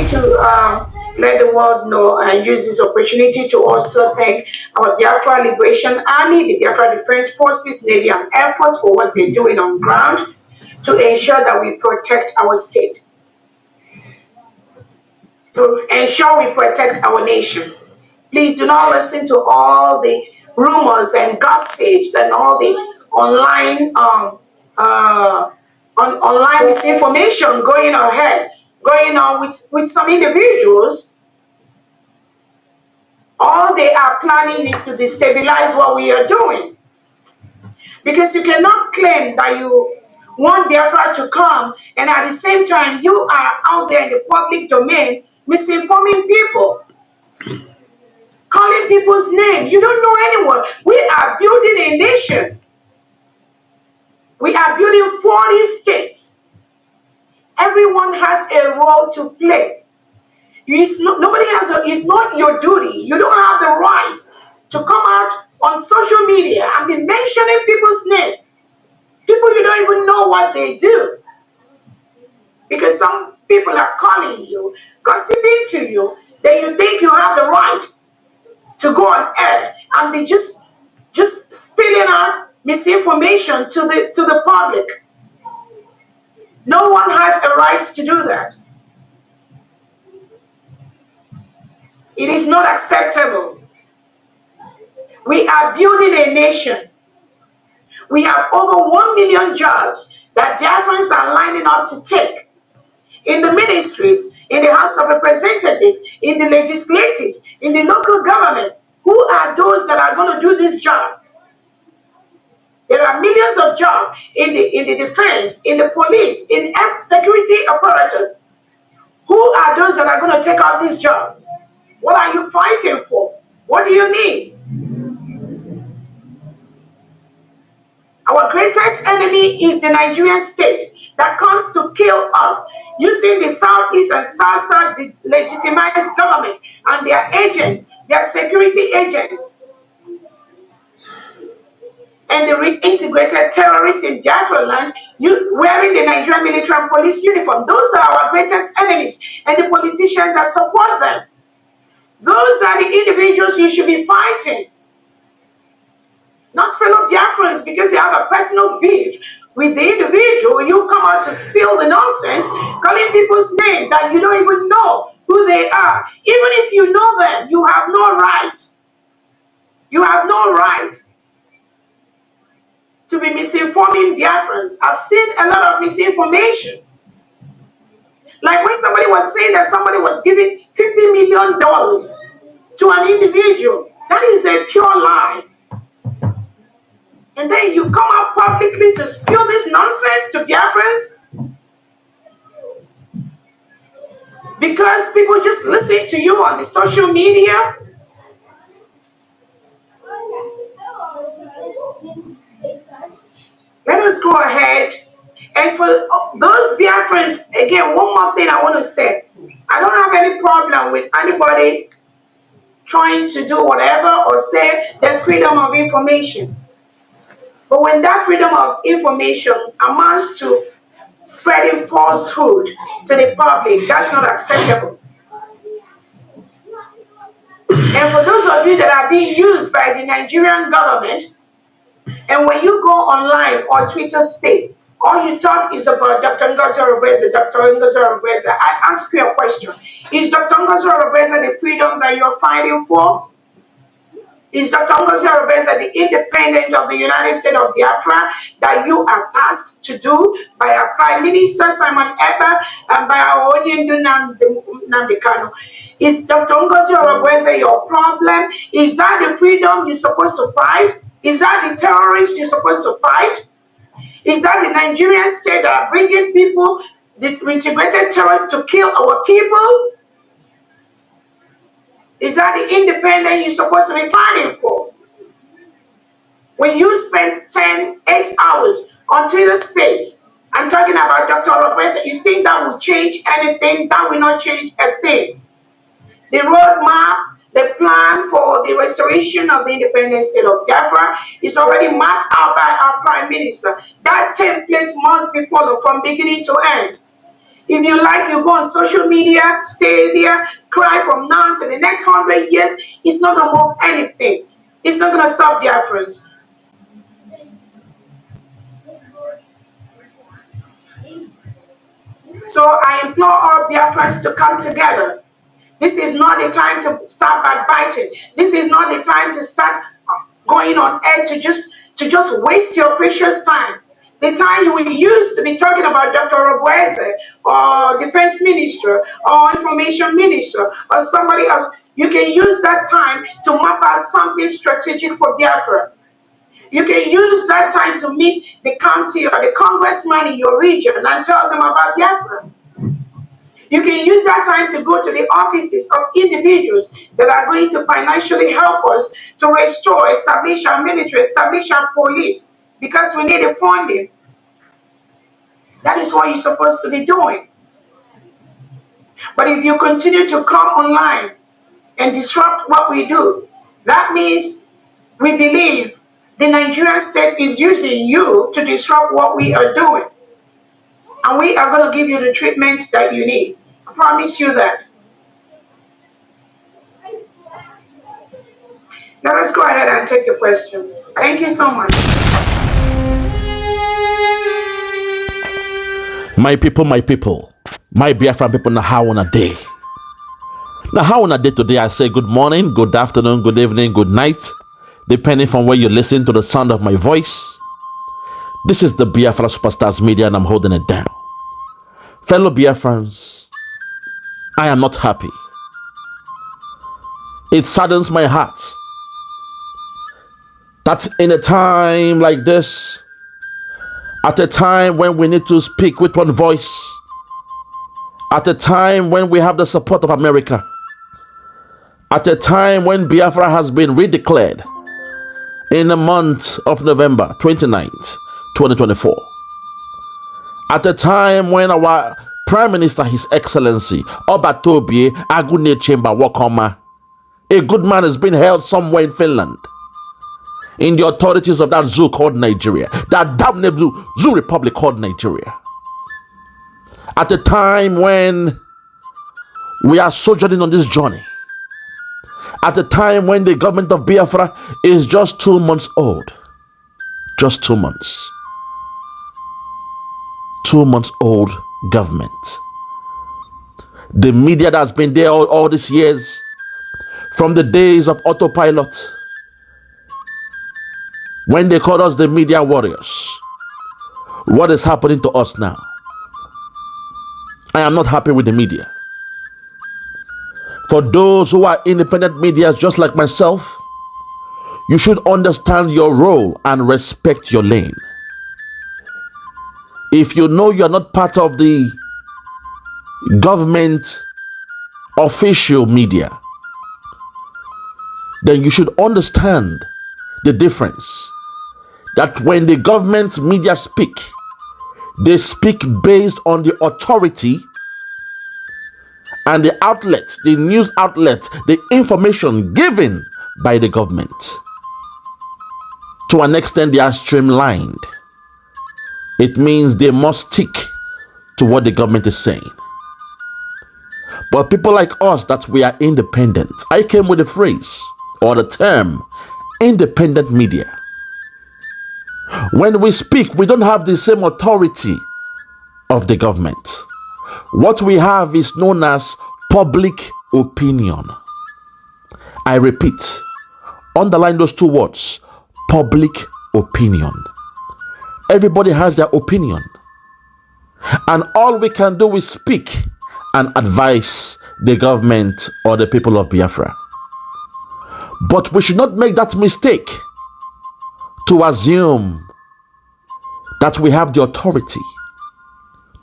To let the world know and use this opportunity to also thank our Biafra Liberation Army, the Biafra Defense Forces, Navy and Air Force for what they're doing on ground to ensure that we protect our state, to ensure we protect our nation. Please do not listen to all the rumors and gossips and all the online online misinformation going on with some individuals. All they are planning is to destabilize what we are doing. Because you cannot claim that you want Biafra to come and at the same time you are out there in the public domain misinforming people, calling people's names. You don't know anyone. We are building a nation. We are building 40 states. Everyone has a role to play. It's not your duty. You don't have the right to come out on social media and be mentioning people's name. People you don't even know what they do. Because some people are calling you, gossiping to you, then you think you have the right to go on air and be just spilling out misinformation to the public. No one has a right to do that. It is not acceptable. We are building a nation. We have over 1 million jobs that Biafrans are lining up to take. In the ministries, in the House of Representatives, in the legislatives, in the local government. Who are those that are going to do this job? There are millions of jobs in the defense, in the police, in security apparatus. Who are those that are going to take out these jobs? What are you fighting for? What do you need? Our greatest enemy is the Nigerian state that comes to kill us using the Southeast and South legitimized government and their agents, their security agents, and the reintegrated terrorists in Biafra land wearing the Nigerian military and police uniform. Those are our greatest enemies and the politicians that support them. Those are the individuals you should be fighting. Not fellow Biafrans because you have a personal beef with the individual. You come out to spill the nonsense, calling people's names that you don't even know who they are. Even if you know them, you have no right. You have no right to be misinforming Biafrans. I've seen a lot of misinformation. Like when somebody was saying that somebody was giving $50 million to an individual. That is a pure lie. And then you come out publicly to spill this nonsense to Biafrans because people just listen to you on the social media. Let us go ahead. And for those Biafrans, again, one more thing I want to say. I don't have any problem with anybody trying to do whatever or say there's freedom of information. But when that freedom of information amounts to spreading falsehood to the public, that's not acceptable. And for those of you that are being used by the Nigerian government, and when you go online or Twitter space, all you talk is about Dr. Ngozi Orabueze, Dr. Ngozi Orabueze. I ask you a question. Is Dr. Ngozi Orabueze the freedom that you're fighting for? Is Dr. Ngozi Orabueze the independent of the United States of Biafra that you are tasked to do by our Prime Minister, Simon Ekpa, and by our Onyendu Nnamdi Kanu? Is Dr. Ngozi Orabueze your problem? Is that the freedom you're supposed to fight? Is that the terrorists you're supposed to fight? Is that the Nigerian state that are bringing people, the integrated terrorists to kill our people? Is that the independent you're supposed to be fighting for? When you spend 8 hours on Twitter space and talking about Dr. Orabueze, you think that will change anything? That will not change a thing. The roadmap The plan for the restoration of the independent state of Biafra is already mapped out by our Prime Minister. That template must be followed from beginning to end. If you like, you go on social media, stay there, cry from now to the next 100 years. It's not going to move anything. It's not going to stop Biafrans. So I implore all Biafrans to come together. This is not the time to start backbiting. This is not the time to start going on air to just waste your precious time. The time you will use to be talking about Dr. Orabueze or Defense Minister or Information Minister or somebody else, you can use that time to map out something strategic for Biafra. You can use that time to meet the county or the congressman in your region and tell them about Biafra. You can use that time to go to the offices of individuals that are going to financially help us to restore, establish our military, establish our police, because we need the funding. That is what you're supposed to be doing. But if you continue to come online and disrupt what we do, that means we believe the Nigerian state is using you to disrupt what we are doing. And we are going to give you the treatment that you need. I promise you that. Now let's go ahead and take the questions. Thank you so much. My people, my Biafran people, now how on a day? Now how on a day today? I say good morning, good afternoon, good evening, good night, depending from where you listen to the sound of my voice. This is the Biafra Superstars Media and I'm holding it down. Fellow Biafrans, I am not happy. It saddens my heart that in a time like this, at a time when we need to speak with one voice, at a time when we have the support of America, at a time when Biafra has been redeclared in the month of November 29th, 2024, at a time when our Prime Minister, His Excellency Obatobie Agune Chemba Wakoma, a good man, has been held somewhere in Finland, in the authorities of that zoo called Nigeria, that damnable zoo republic called Nigeria. At a time when we are sojourning on this journey, at a time when the government of Biafra is just 2 months old, just 2 months. 2 months old government. The media that's been there all these years, from the days of autopilot, when they called us the media warriors. What is happening to us now? I am not happy with the media. For those who are independent media, just like myself, you should understand your role and respect your lane. If you know you are not part of the government official media, then you should understand the difference. That when the government media speak, they speak based on the authority and the outlet, the news outlet, the information given by the government. To an extent, they are streamlined. It means they must stick to what the government is saying. But people like us, that we are independent. I came with the phrase or the term independent media. When we speak, we don't have the same authority of the government. What we have is known as public opinion. I repeat, underline those two words, public opinion. Everybody has their opinion. And all we can do is speak and advise the government or the people of Biafra. But we should not make that mistake to assume that we have the authority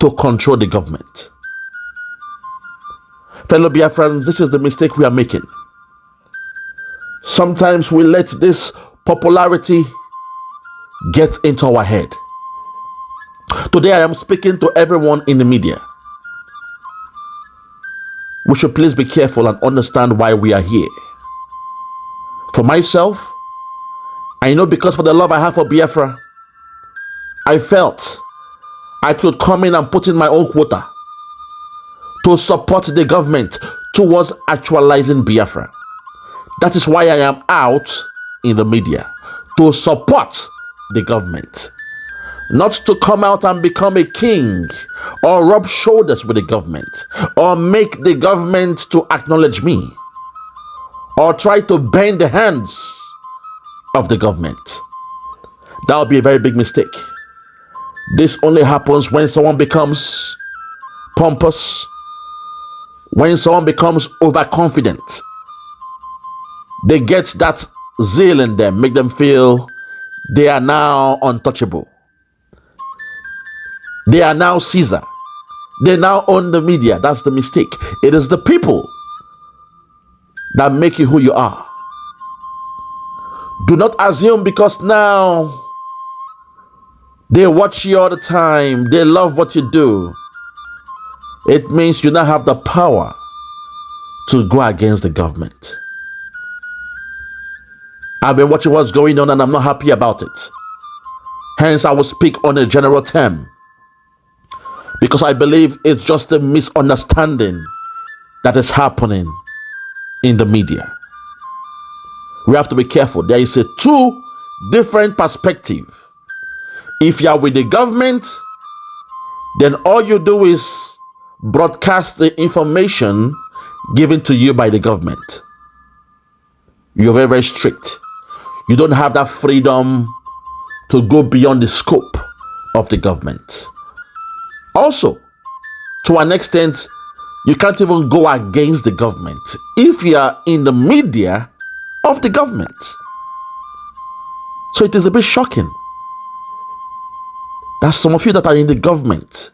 to control the government. Fellow Biafrans, this is the mistake we are making. Sometimes we let this popularity get into our head. Today I am speaking to everyone in the media. We should please be careful and understand why we are here. For myself, I know because for the love I have for Biafra, I felt I could come in and put in my own quota to support the government towards actualizing Biafra. That is why I am out in the media, to support the government. Not to come out and become a king or rub shoulders with the government or make the government to acknowledge me or try to bend the hands of the government. That would be a very big mistake. This only happens when someone becomes pompous, when someone becomes overconfident. They get that zeal in them, make them feel they are now untouchable. They are now Caesar. They now own the media. That's the mistake. It is the people that make you who you are. Do not assume because now they watch you all the time, they love what you do, it means you now have the power to go against the government. I've been watching what's going on and I'm not happy about it. Hence, I will speak on a general term because I believe it's just a misunderstanding that is happening in the media. We have to be careful. There is a two different perspective. If you are with the government, then all you do is broadcast the information given to you by the government. You're very, very strict. You don't have that freedom to go beyond the scope of the government. Also, to an extent, you can't even go against the government if you are in the media of the government. So it is a bit shocking that some of you that are in the government,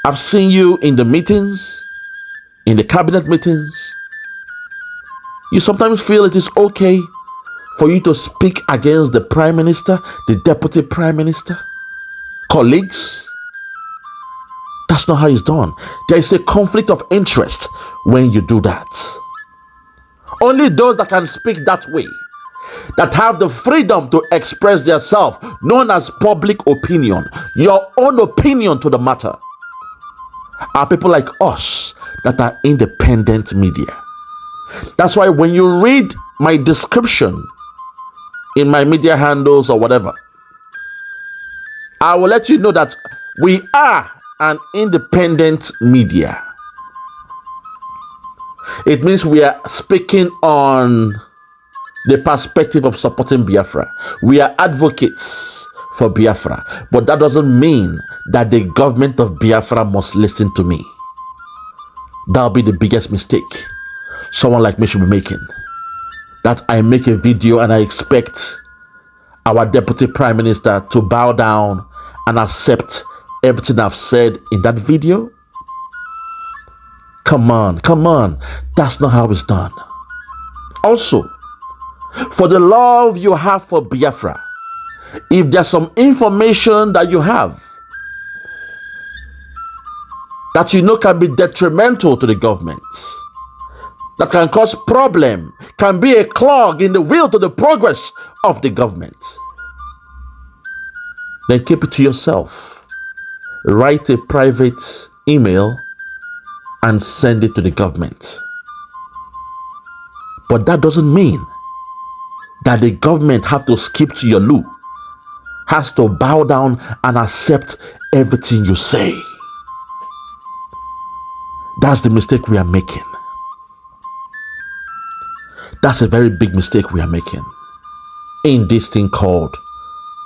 I've seen you in the meetings, in the cabinet meetings. You sometimes feel it is okay for you to speak against the prime minister, the deputy prime minister, colleagues. That's not how it's done. There is a conflict of interest when you do that. Only those that can speak that way, that have the freedom to express themselves, known as public opinion, your own opinion to the matter, are people like us that are independent media. That's why when you read my description in my media handles or whatever, I will let you know that we are an independent media. It means we are speaking on the perspective of supporting Biafra. We are advocates for Biafra, but that doesn't mean that the government of Biafra must listen to me. That'll be the biggest mistake someone like me should be making. That I make a video and I expect our deputy prime minister to bow down and accept everything I've said in that video. Come on. That's not how it's done. Also, for the love you have for Biafra, if there's some information that you have that you know can be detrimental to the government, that can cause problem, can be a clog in the wheel to the progress of the government, then keep it to yourself. Write a private email and send it to the government. But that doesn't mean that the government have to skip to your loo, has to bow down and accept everything you say. That's the mistake we are making. That's a very big mistake we are making in this thing called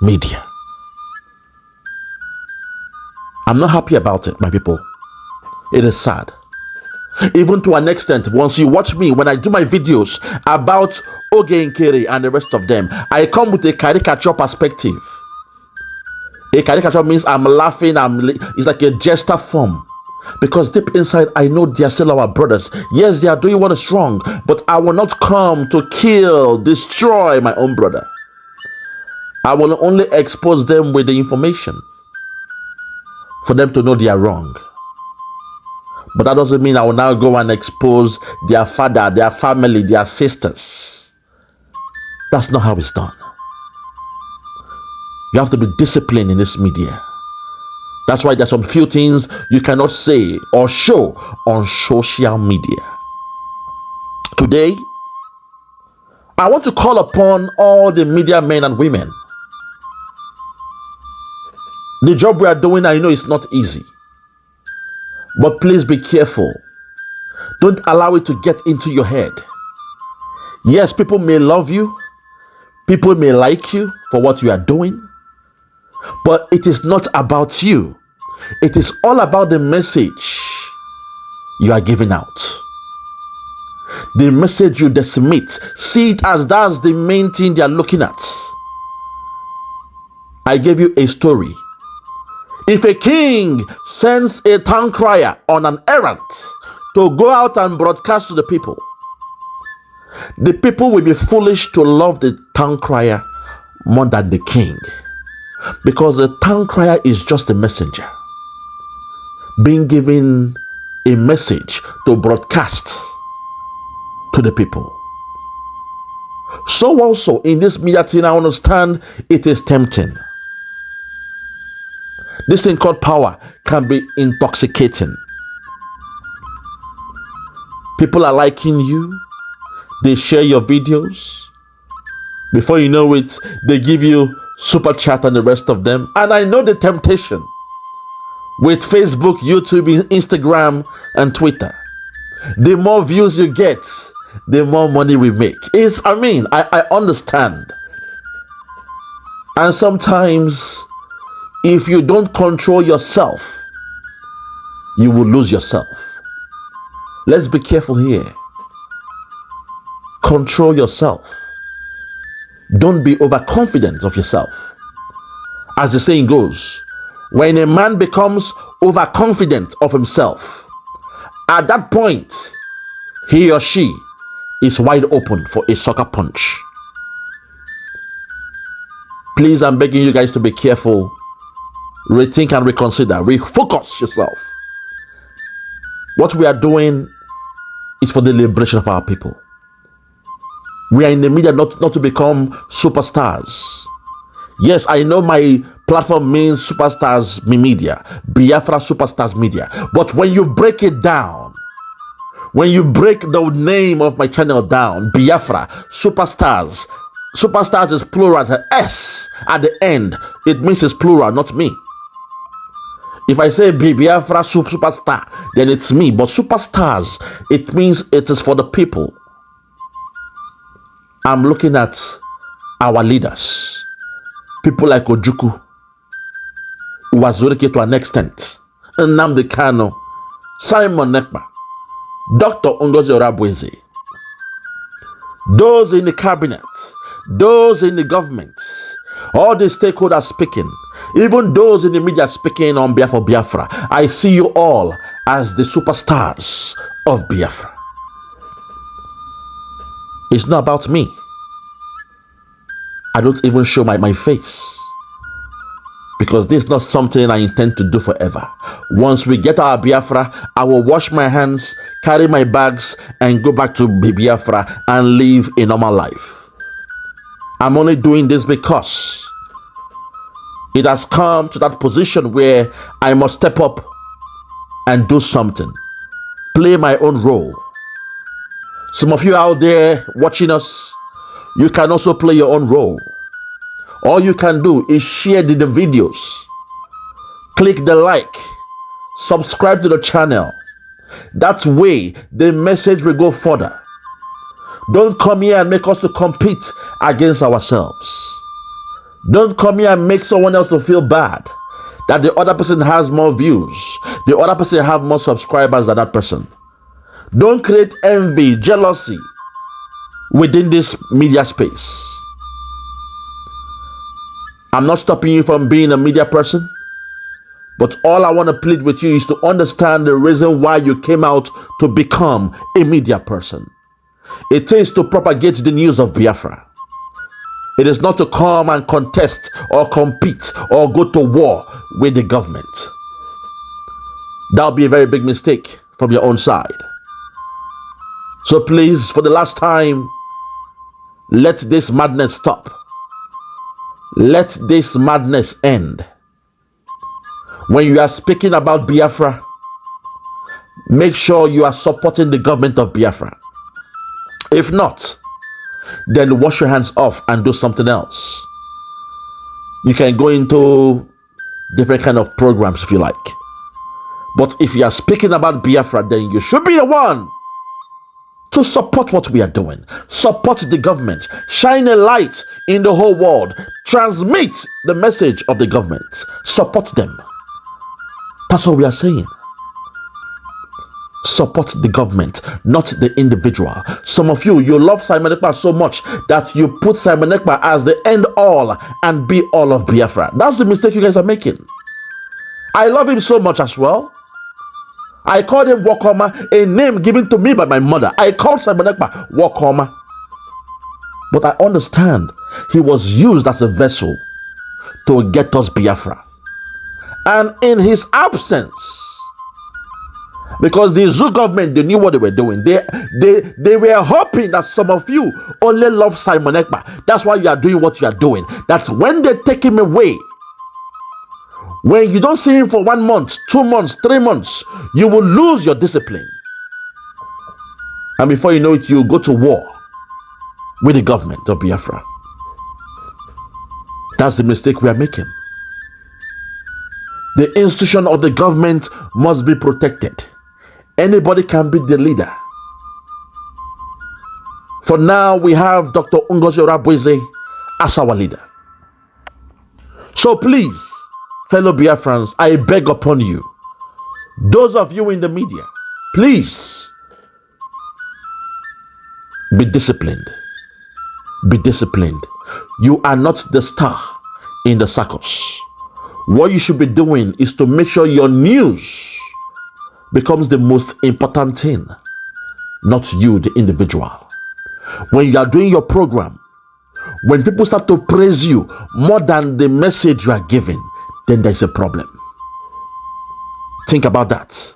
media. I'm not happy about it, my people. It is sad. Even to an extent, once you watch me, when I do my videos about Oge Nkere and the rest of them, I come with a caricature perspective. A caricature means I'm laughing, it's like a jester form. Because deep inside, I know they are still our brothers. Yes, they are doing what is wrong, but I will not come to kill, destroy my own brother. I will only expose them with the information for them to know they are wrong. But that doesn't mean I will now go and expose their father, their family, their sisters. That's not how it's done. You have to be disciplined in this media. That's why there's some few things you cannot say or show on social media. Today, I want to call upon all the media men and women. The job we are doing, I know it's not easy. But please be careful. Don't allow it to get into your head. Yes, people may love you. People may like you for what you are doing. But it is not about you. It is all about the message you are giving out. The message you disseminate. See it as that's the main thing they are looking at. I gave you a story. If a king sends a town crier on an errand to go out and broadcast to the people will be foolish to love the town crier more than the king. Because the town crier is just a messenger being given a message to broadcast to the people. So also in this media thing, I understand it is tempting. This thing called power can be intoxicating. People are liking you. They share your videos. Before you know it, they give you super chat and the rest of them. And I know the temptation with Facebook, YouTube, Instagram, and Twitter. The more views you get, the more money we make. I understand. And sometimes, if you don't control yourself, you will lose yourself. Let's be careful here. Control yourself. Don't be overconfident of yourself. As the saying goes, when a man becomes overconfident of himself, at that point, he or she is wide open for a sucker punch. Please, I'm begging you guys to be careful. Rethink and reconsider. Refocus yourself. What we are doing is for the liberation of our people. We are in the media not to become superstars. Yes, I know my platform means superstars media, Biafra superstars media. But when you break it down, when you break the name of my channel down, Biafra superstars is plural, the S at the end, it means it's plural, not me. If I say Biafra superstar, then it's me. But superstars, it means it is for the people. I'm looking at our leaders. People like Ojukwu, Wazurike to an extent, Nnamdi Kanu, Simon Ekpa, Dr. Ngozi Orabueze. Those in the cabinet, those in the government, all the stakeholders speaking, even those in the media speaking on behalf of Biafra. I see you all as the superstars of Biafra. It's not about me. I don't even show my face, because this is not something I intend to do forever. Once we get our Biafra, I will wash my hands, carry my bags, and go back to Biafra and live a normal life. I'm only doing this because it has come to that position where I must step up and do something, play my own role. Some of you out there watching us, you can also play your own role. All you can do is share the videos, click the like, subscribe to the channel. That way the message will go further. Don't come here and make us to compete against ourselves. Don't come here and make someone else to feel bad that the other person has more views, the other person have more subscribers than that person. Don't create envy, jealousy within this media space. I'm not stopping you from being a media person, but all I want to plead with you is to understand the reason why you came out to become a media person. It is to propagate the news of Biafra. It is not to come and contest or compete or go to war with the government. That would be a very big mistake from your own side. So please, for the last time, let this madness stop. Let this madness end. When you are speaking about Biafra, make sure you are supporting the government of Biafra. If not, then wash your hands off and do something else. You can go into different kind of programs if you like. But if you are speaking about Biafra, then you should be the one to support what we are doing. Support the government. Shine a light in the whole world. Transmit the message of the government. Support them. That's what we are saying. Support the government, not the individual. Some of you love Simon Ekpa so much that you put Simon Ekpa as the end all and be all of Biafra. That's the mistake you guys are making. I love him so much as well. I called him Wakoma, a name given to me by my mother. I called Simon Ekpa Wakoma. But I understand he was used as a vessel to get us Biafra. And in his absence, because the Zoo government, they knew what they were doing. They were hoping that some of you only love Simon Ekpa. That's why you are doing what you are doing. That's when they take him away. When you don't see him for 1 month, 2 months, 3 months, you will lose your discipline. And before you know it, you go to war with the government of Biafra. That's the mistake we are making. The institution of the government must be protected. Anybody can be the leader. For now, we have Dr. Ngozi Orabueze as our leader. So please, fellow Biafrans, I beg upon you, those of you in the media, please be disciplined. Be disciplined. You are not the star in the circus. What you should be doing is to make sure your news becomes the most important thing, not you, the individual. When you are doing your program, when people start to praise you more than the message you are giving, then there's a problem. Think about that.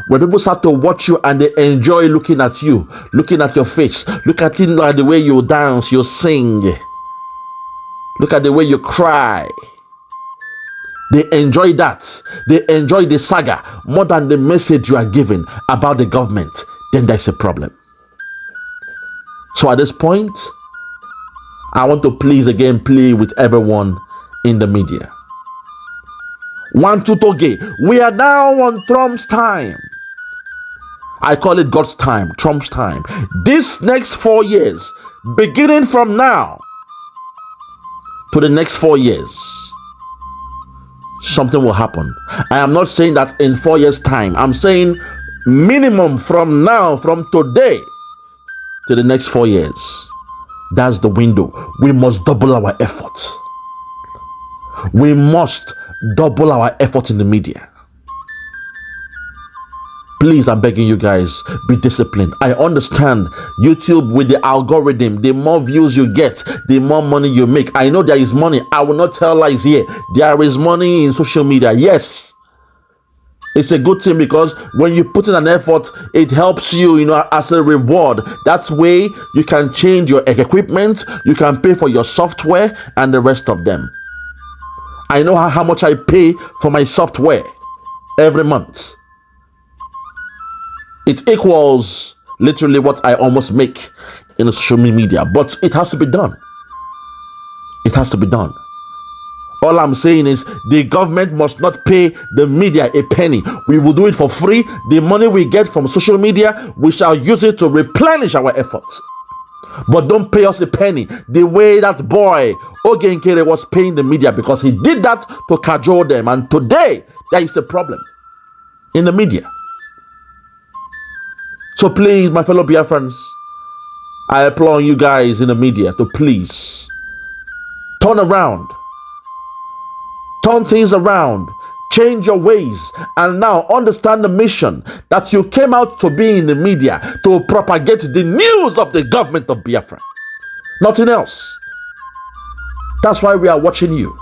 When people start to watch you and they enjoy looking at you, looking at your face, look at it, look at the way you dance, you sing, look at the way you cry. They enjoy that. They enjoy the saga more than the message you are giving about the government. Then there's a problem. So at this point, I want to please again plead with everyone in the media. 1, 2, Toge. We are now on Trump's time. I call it God's time, Trump's time. This next 4 years, beginning from now to the next 4 years, something will happen. I am not saying that in 4 years' time. I'm saying minimum from now, from today to the next 4 years. That's the window. We must double our effort. We must double our effort in the media. Please, I'm begging you guys, be disciplined. I understand YouTube with the algorithm, the more views you get, the more money you make. I know there is money. I will not tell lies here. There is money in social media. Yes. It's a good thing because when you put in an effort, it helps you, as a reward. That way you can change your equipment, you can pay for your software and the rest of them. I know how much I pay for my software every month. It equals literally what I almost make in social media, but it has to be done. It has to be done. All I'm saying is the government must not pay the media a penny. We will do it for free. The money we get from social media, we shall use it to replenish our efforts. But don't pay us a penny the way that boy Ogenkere was paying the media, because he did that to cajole them. And today, there is a problem in the media. So please, my fellow Biafrans, I implore you guys in the media to please turn around. Turn things around. Change your ways and now understand the mission that you came out to be in the media to propagate the news of the government of Biafra. Nothing else. That's why we are watching you.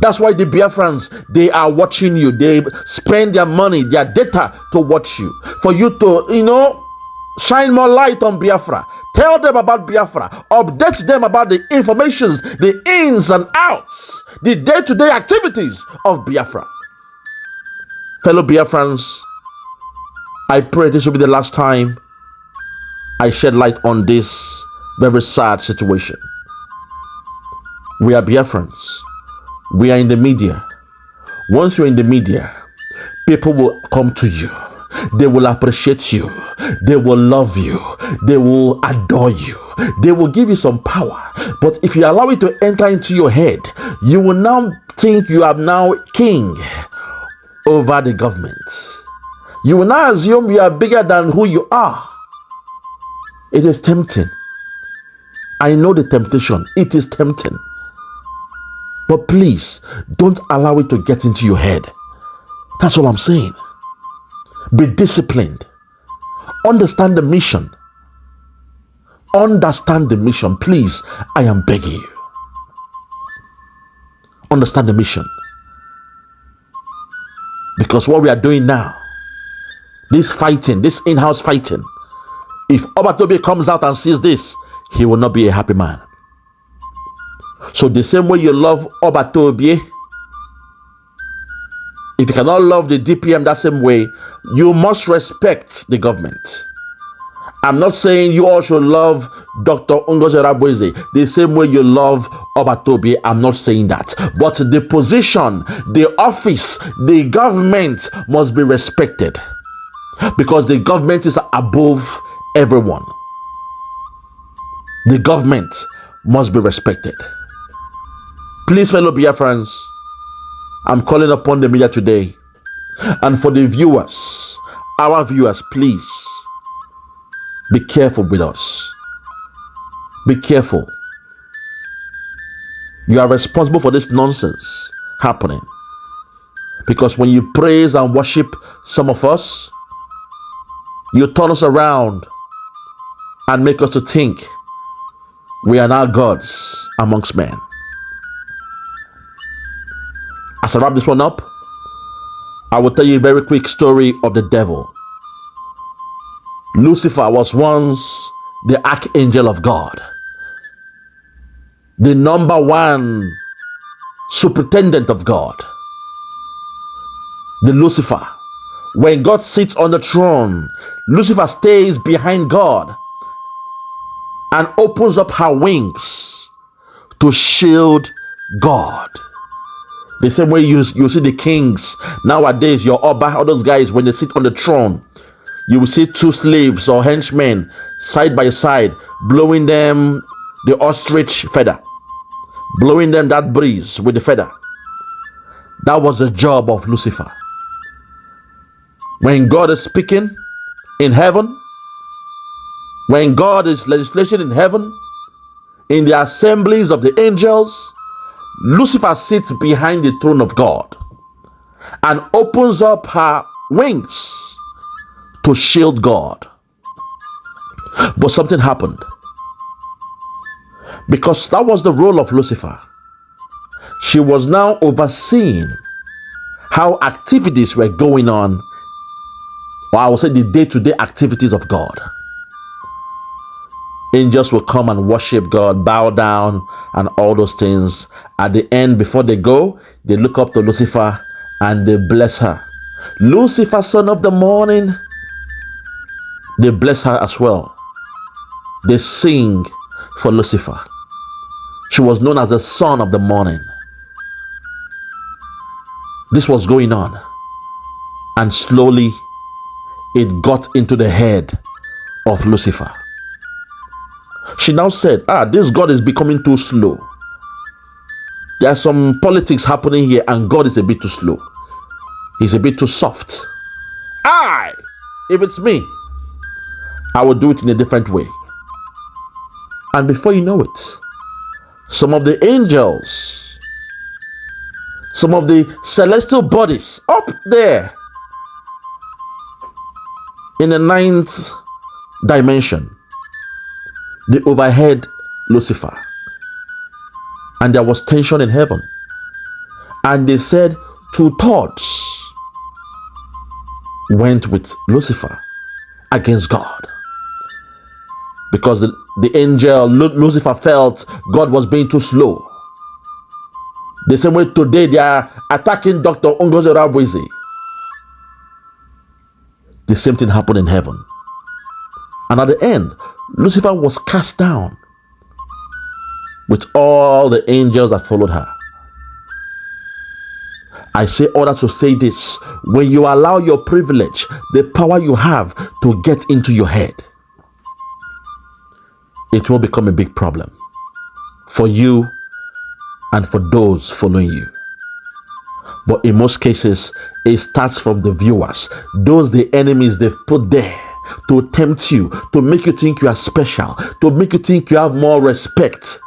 That's why the Biafrans, they are watching you. They spend their money, their data to watch you. For you to, shine more light on Biafra. Tell them about Biafra. Update them about the informations, the ins and outs, the day-to-day activities of Biafra. Fellow Biafrans, I pray this will be the last time I shed light on this very sad situation. We are Biafrans. We are in the media. Once you're in the media, people will come to you. They will appreciate you. They will love you. They will adore you. They will give you some power. But if you allow it to enter into your head, you will now think you are now king over the government. You will now assume you are bigger than who you are. It is tempting. I know the temptation. It is tempting. But please, don't allow it to get into your head. That's all I'm saying. Be disciplined. Understand the mission. Understand the mission. Please, I am begging you. Understand the mission. Because what we are doing now, this fighting, this in-house fighting, if Obatobe comes out and sees this, he will not be a happy man. So the same way you love Obatobe, if you cannot love the DPM that same way, you must respect the government. I'm not saying you all should love Dr. Ngozi Orabueze the same way you love Obatobe. I'm not saying that. But the position, the office, the government must be respected. Because the government is above everyone. The government must be respected. Please, fellow Biafrans, I'm calling upon the media today. And for the viewers, our viewers, please, be careful with us. Be careful. You are responsible for this nonsense happening. Because when you praise and worship some of us, you turn us around and make us to think we are now gods amongst men. As I wrap this one up, I will tell you a very quick story of the devil. Lucifer was once the archangel of God, the number one superintendent of God. The Lucifer, when God sits on the throne, Lucifer stays behind God and opens up her wings to shield God. The same way you see the kings nowadays, your Oba, all those guys, when they sit on the throne, you will see two slaves or henchmen side by side, blowing them the ostrich feather, blowing them that breeze with the feather. That was the job of Lucifer. When God is speaking in heaven, when God is legislating in heaven, in the assemblies of the angels, Lucifer sits behind the throne of God and opens up her wings to shield God. But something happened. Because that was the role of Lucifer. She was now overseeing how activities were going on, or I would say the day-to-day activities of God. Angels will come and worship God, bow down, and all those things. At the end, before they go, they look up to Lucifer and they bless her. Lucifer, son of the morning. They bless her as well. They sing for Lucifer. She was known as the son of the morning. This was going on. And slowly, it got into the head of Lucifer. She now said, this God is becoming too slow. There's some politics happening here and God is a bit too slow. He's a bit too soft. If it's me, I will do it in a different way. And before you know it, some of the angels, some of the celestial bodies up there in the 9th dimension, they overheard Lucifer. And there was tension in heaven. And they said 2/3 went with Lucifer against God. Because the angel Lucifer felt God was being too slow. The same way today they are attacking Dr. Ngozi Orabueze. The same thing happened in heaven. And at the end, Lucifer was cast down with all the angels that followed her. I say all that to say this: when you allow your privilege, the power you have, to get into your head, it will become a big problem for you and for those following you. But in most cases, it starts from the viewers, those the enemies they've put there to tempt you, to make you think you are special, to make you think you have more respect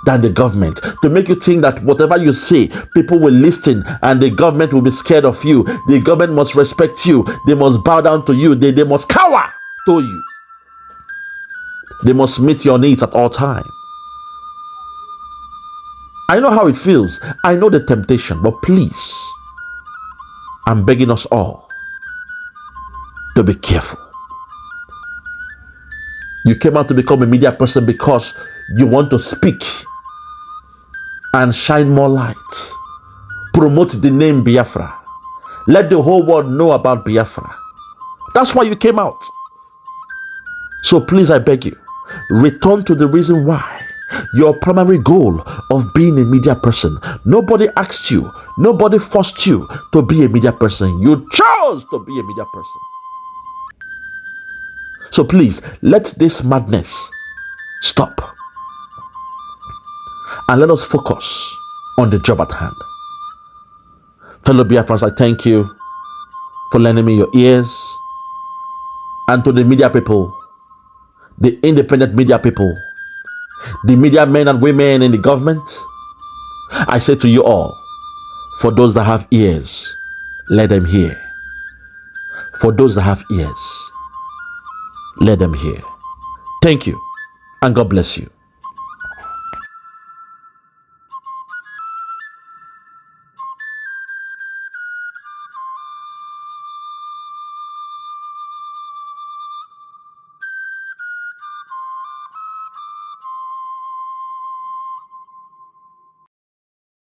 than the government, to make you think that whatever you say, people will listen and the government will be scared of you. The government must respect you. They must bow down to you. They must cower to you. They must meet your needs at all times. I know how it feels. I know the temptation, but please, I'm begging us all to be careful. You came out to become a media person because you want to speak and shine more light. Promote the name Biafra. Let the whole world know about Biafra. That's why you came out. So please, I beg you, return to the reason why. Your primary goal of being a media person. Nobody asked you, nobody forced you to be a media person. You chose to be a media person. So please, let this madness stop. And let us focus on the job at hand. Fellow Biafrans, I thank you for lending me your ears. And to the media people, the independent media people, the media men and women in the government, I say to you all, for those that have ears, let them hear. For those that have ears, let them hear. Thank you, and God bless you.